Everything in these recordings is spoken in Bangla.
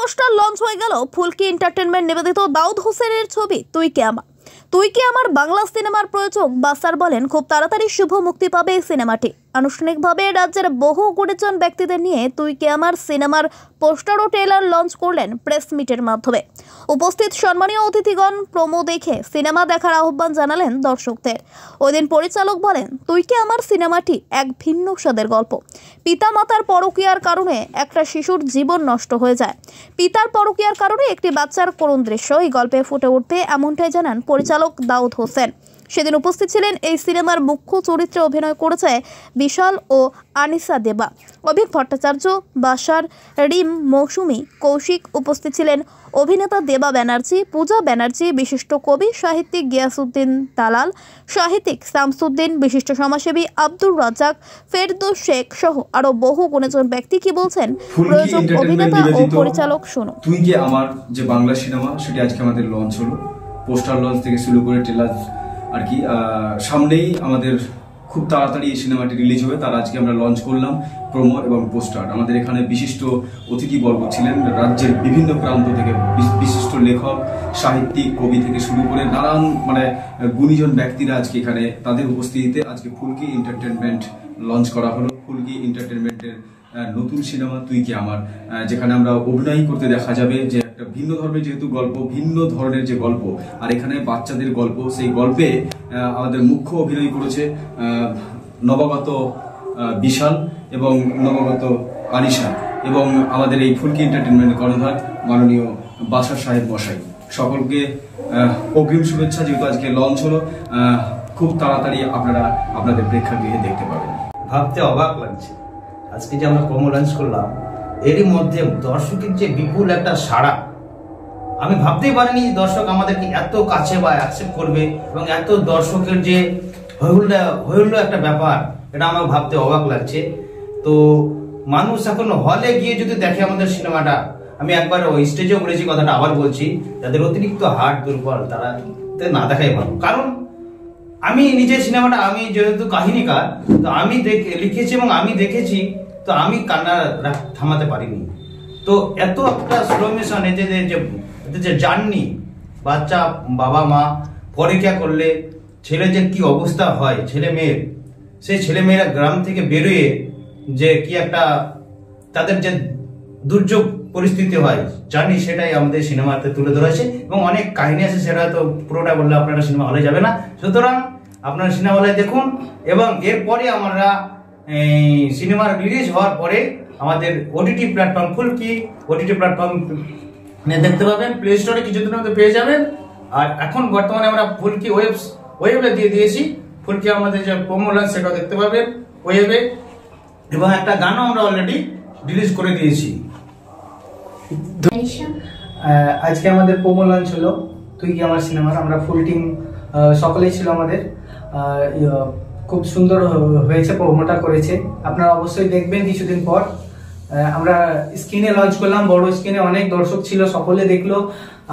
পোস্টার লঞ্চ হয়ে গেল ফুলকি এন্টারটেইনমেন্ট নিবেদিত দাউদ হোসেনের ছবি তুই কি আমার বাংলা সিনেমার প্রযোজক বাসার বলেন খুব তাড়াতাড়ি শুভ মুক্তি পাবে এই সিনেমাটি। আনুষ্ঠানিকভাবে রাজ্যের বহু গুণীজন ব্যক্তিদের নিয়ে তুই কি আমার সিনেমার পোস্টার ও ট্রেলার লঞ্চ করলেন প্রেস মিটের মাধ্যমে। উপস্থিত সম্মানীয় অতিথিগণ প্রোমো দেখে সিনেমা দেখার আহ্বান জানালেন দর্শকদের। ওই দিন পরিচালক বলেন তুই কি আমার সিনেমাটি এক ভিন্ন স্বাদের গল্প। পিতা মাতার পরকীয়ার কারণে একটা শিশুর জীবন নষ্ট হয়ে যায়। পিতার পরকীয়ার কারণে একটি বাচ্চার করুণ দৃশ্য এই গল্পে ফুটে উঠবে, এমনটাই জানান পরিচালক দাউদ হোসেন। সেদিন উপস্থিত ছিলেন এই সিনেমার মুখ্য চরিত্রে অভিনয় করেছে বিশাল ও আনিসা দেবা, অভিক ভট্টাচার্য, বাসার, রিম, মৌসুমী, কৌশিক। উপস্থিত ছিলেন অভিনেতা দেবা ব্যানার্জি, পূজা ব্যানার্জি, বিশিষ্ট কবি সাহিত্যিক গিয়াসউদ্দিন দালাল, সাহিত্যিক শামসুদ্দিন, বিশিষ্ট সমাজসেবী আব্দুর রাজ্জাক, ফেরদৌস শেখ সহ আরো বহু গুণীজন ব্যক্তি কি বলছেন প্রযোজক, অভিনেতা ও পরিচালক শুনুন। তুই কি আমার যে বাংলা সিনেমা সেটি আজকে আমাদের লঞ্চ হলো। পোস্টার লঞ্চ থেকে শুরু করে ট্রেলার আর কি সামনেই আমাদের খুব তাড়াতাড়ি এই সিনেমাটি রিলিজ হবে, তার আজকে আমরা লঞ্চ করলাম প্রোমো এবং পোস্টার। আমাদের এখানে বিশিষ্ট অতিথিবর্গ ছিলেন রাজ্যের বিভিন্ন প্রান্ত থেকে, বিশিষ্ট লেখক, সাহিত্যিক, কবি থেকে শুরু করে নানান গুণীজন ব্যক্তিরা আজকে এখানে, তাদের উপস্থিতিতে আজকে ফুলকি এন্টারটেইনমেন্ট লঞ্চ করা হলো। ফুলকি এন্টারটেইনমেন্টের নতুন সিনেমা তুই কি আমার, যেখানে আমরা অভিনয় করতে দেখা যাবে যে একটা ভিন্ন ধর্মের যেহেতু গল্প, ভিন্ন ধরনের যে গল্প, আর এখানে বাচ্চাদের গল্প, সেই গল্পে আমাদের মুখ্য অভিনয় করেছে নবাগত বিশাল এবং নবাগত আনিশা এবং আমাদের এই ফুলকি এন্টারটেইনমেন্টের কর্ণধার মাননীয় বাসার সাহেব মশাই। সকলকে অগ্রিম শুভেচ্ছা, যেহেতু আজকে লঞ্চ হলো, খুব তাড়াতাড়ি আপনারা আপনাদের প্রেক্ষাগৃহে দেখতে পাবেন। ভাবতে অবাক লাগছে আজকে যে আমরা প্রোমো লঞ্চ করলাম, এরই মধ্যে দর্শকের যে বিপুল একটা সাড়া, আমি ভাবতেই পারিনি যে দর্শক আমাদেরকে এত কাছে বা অ্যাকসেপ্ট করবে এবং এত দর্শকের যে হইহুল্লো একটা ব্যাপার, এটা আমার ভাবতে অবাক লাগছে। তো মানুষ এখন হলে গিয়ে যদি দেখে আমাদের সিনেমাটা, আমি একবার ওই স্টেজেও বলেছি কথাটা, আবার বলছি, যাদের অতিরিক্ত হার্ট দুর্বল তারা না দেখাই ভালো। কারণ আমি নিজে সিনেমাটা, আমি যেহেতু কাহিনীকার, তো আমি লিখেছি এবং আমি দেখেছি, তো আমি কান্না থামাতে পারিনি। তো এত একটা স্লো মোশন, এতে যে জার্নি, বাচ্চা বাবা মা পরীক্ষা করলে ছেলে যে কি অবস্থা হয় ছেলে মেয়ের, সেই ছেলে মেয়েরা গ্রাম থেকে বেরোয় যে কি একটা তাদের যে দুর্যোগ পরিস্থিতি হয় জানি, সেটাই আমাদের সিনেমাতে তুলে ধরেছে এবং অনেক কাহিনী আছে, সেটা তো পুরোটা বললে আপনারা সিনেমা হলে যাবে না। সুতরাং আপনারা সিনেমা হলে দেখুন এবং এরপরে আমরা সিনেমা রিলিজ হওয়ার পরে আমাদের ওটিটি প্ল্যাটফর্ম, ফুলকি ওটিটি প্ল্যাটফর্ম দেখতে পাবেন, প্লে স্টোরে কিছুদিনের মধ্যে পেয়ে যাবেন। আর এখন বর্তমানে আমরা ফুলকি ওয়েবে দিয়ে দিয়েছি, ফুলকি আমাদের যে প্রোমো লঞ্চ সেটা দেখতে পাবেন ওয়েবে, এবং একটা গানও আমরা অলরেডি রিলিজ করে দিয়েছি। আজকে আমাদের প্রোমো লঞ্চ হলো তুই কি আমার সিনেমার, আমরা ফুল টিম সকলেই ছিল আমাদের। খুব সুন্দর হয়েছে, প্রোমোটা করেছে, আপনারা অবশ্যই দেখবেন কিছুদিন পর। আমরা স্ক্রিনে লঞ্চ করলাম, বড় স্ক্রিনে, অনেক দর্শক ছিল, সকলে দেখলো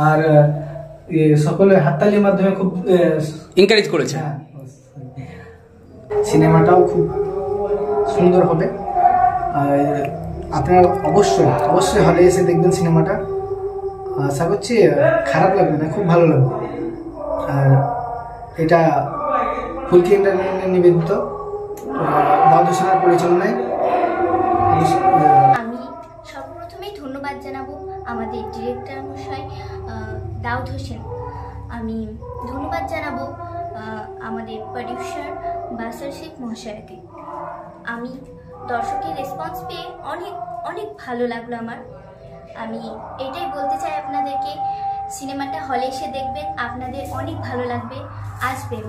আর সকলে হাততালির মাধ্যমে খুব এনকারেজ করেছে। সিনেমাটাও খুব সুন্দর হবে, আপনারা অবশ্যই হলে এসে দেখবেন সিনেমাটা। আশা করছি খারাপ লাগবে না, খুব ভালো লাগবে। আর এটা ফুলকি এন্টারটেইনমেন্ট নিবেদিত দাউদ হোসেনের পরিচালনায়। আমি সর্বপ্রথমেই ধন্যবাদ জানাবো আমাদের ডিরেক্টর মশাই দাউদ হোসেন। আমি ধন্যবাদ জানাবো আমাদের প্রডিউসার বাসার শেখ মহাশয়কে। আমি দর্শকের রেসপন্স পেয়ে অনেক ভালো লাগলো আমার। আমি এটাই বলতে চাই আপনাদেরকে, সিনেমাটা হলে এসে দেখবেন, আপনাদের অনেক ভালো লাগবে, আসবেন।